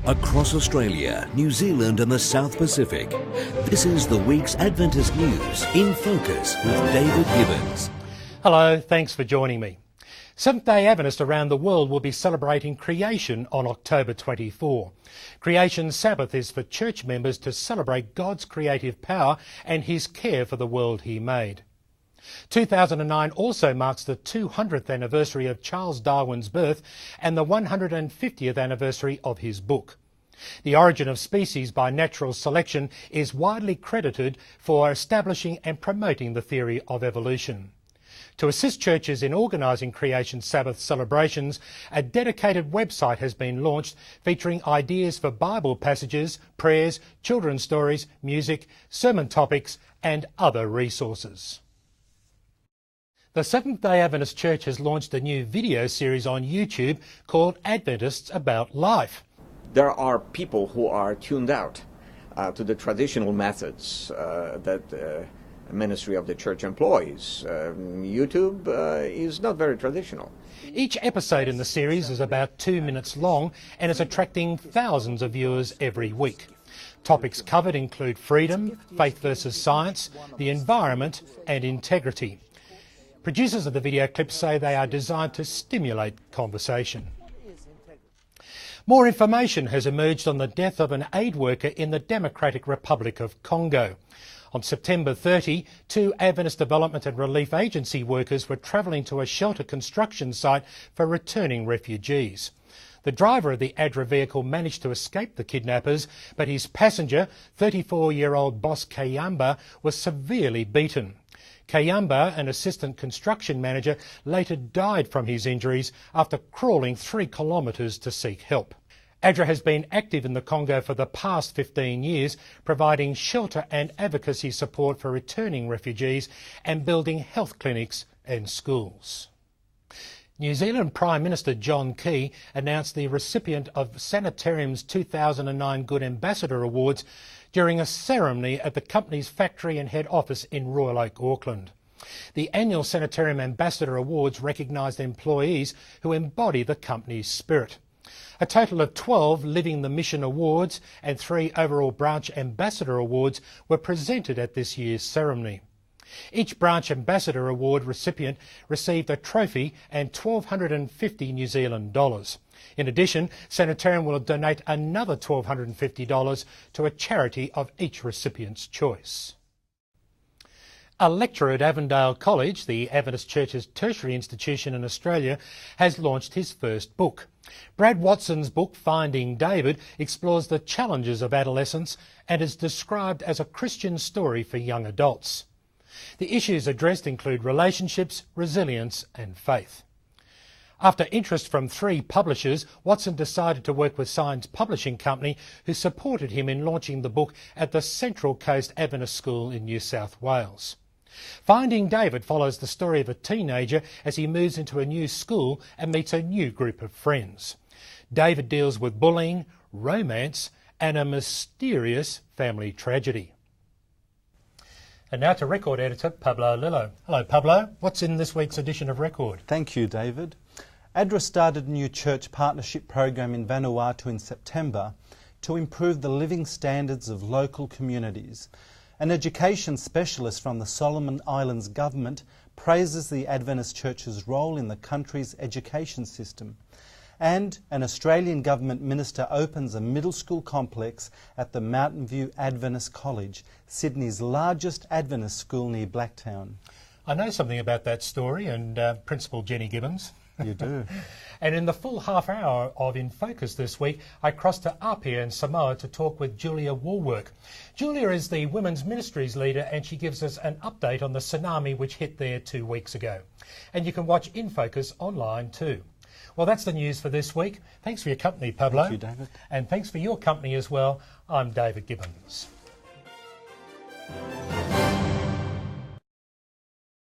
Across Australia, New Zealand and the South Pacific, this is the week's Adventist News in Focus with David Gibbons. Hello, thanks for joining me. Seventh-day Adventists around the world will be celebrating creation on October 24. Creation Sabbath is for church members to celebrate God's creative power and his care for the world he made. 2009 also marks the 200th anniversary of Charles Darwin's birth and the 150th anniversary of his book. The origin of species by natural selection is widely credited for establishing and promoting the theory of evolution. To assist churches in organising Creation Sabbath celebrations, a dedicated website has been launched featuring ideas for Bible passages, prayers, children's stories, music, sermon topics and other resources. The Seventh-day Adventist Church has launched a new video series on YouTube called Adventists About Life. There are people who are tuned out to the traditional methods that the ministry of the church employs. YouTube is not very traditional. Each episode in the series is about 2 minutes long and is attracting thousands of viewers every week. Topics covered include freedom, faith versus science, the environment and integrity. Producers of the video clips say they are designed to stimulate conversation. More information has emerged on the death of an aid worker in the Democratic Republic of Congo. On September 30, 2 Adventist Development and Relief Agency workers were travelling to a shelter construction site for returning refugees. The driver of the ADRA vehicle managed to escape the kidnappers, but his passenger, 34-year-old Boss Kayamba, was severely beaten. Kayamba, an assistant construction manager, later died from his injuries after crawling 3 kilometres to seek help. ADRA has been active in the Congo for the past 15 years, providing shelter and advocacy support for returning refugees and building health clinics and schools. New Zealand Prime Minister John Key announced the recipient of Sanitariums 2009 Good Ambassador Awards during a ceremony at the company's factory and head office in Royal Oak, Auckland. The annual Sanitarium Ambassador Awards recognise employees who embody the company's spirit. A total of 12 Living the Mission Awards and 3 overall Branch Ambassador Awards were presented at this year's ceremony. Each Branch Ambassador Award recipient received a trophy and $1,250 New Zealand dollars. In addition, Sanitarium will donate another $1,250 to a charity of each recipient's choice. A lecturer at Avondale College, the Adventist Church's tertiary institution in Australia, has launched his first book. Brad Watson's book, Finding David, explores the challenges of adolescence and is described as a Christian story for young adults. The issues addressed include relationships, resilience and faith. After interest from 3 publishers, Watson decided to work with Signs Publishing Company, who supported him in launching the book at the Central Coast Adventist School in New South Wales. Finding David follows the story of a teenager as he moves into a new school and meets a new group of friends. David deals with bullying, romance and a mysterious family tragedy. And now to Record Editor Pablo Lillo. Hello Pablo, what's in this week's edition of Record? Thank you, David. ADRA started a new church partnership program in Vanuatu in September to improve the living standards of local communities. An education specialist from the Solomon Islands government praises the Adventist Church's role in the country's education system. And an Australian government minister opens a middle school complex at the Mountain View Adventist College, Sydney's largest Adventist school near Blacktown. I know something about that story and Principal Jenny Gibbons. You do. And in the full half hour of InFocus this week, I crossed to Apia in Samoa to talk with Julia Woolwork. Julia is the Women's Ministries leader and she gives us an update on the tsunami which hit there 2 weeks ago. And you can watch InFocus online too. Well, that's the news for this week. Thanks for your company, Pablo. Thank you, David. And thanks for your company as well. I'm David Gibbons.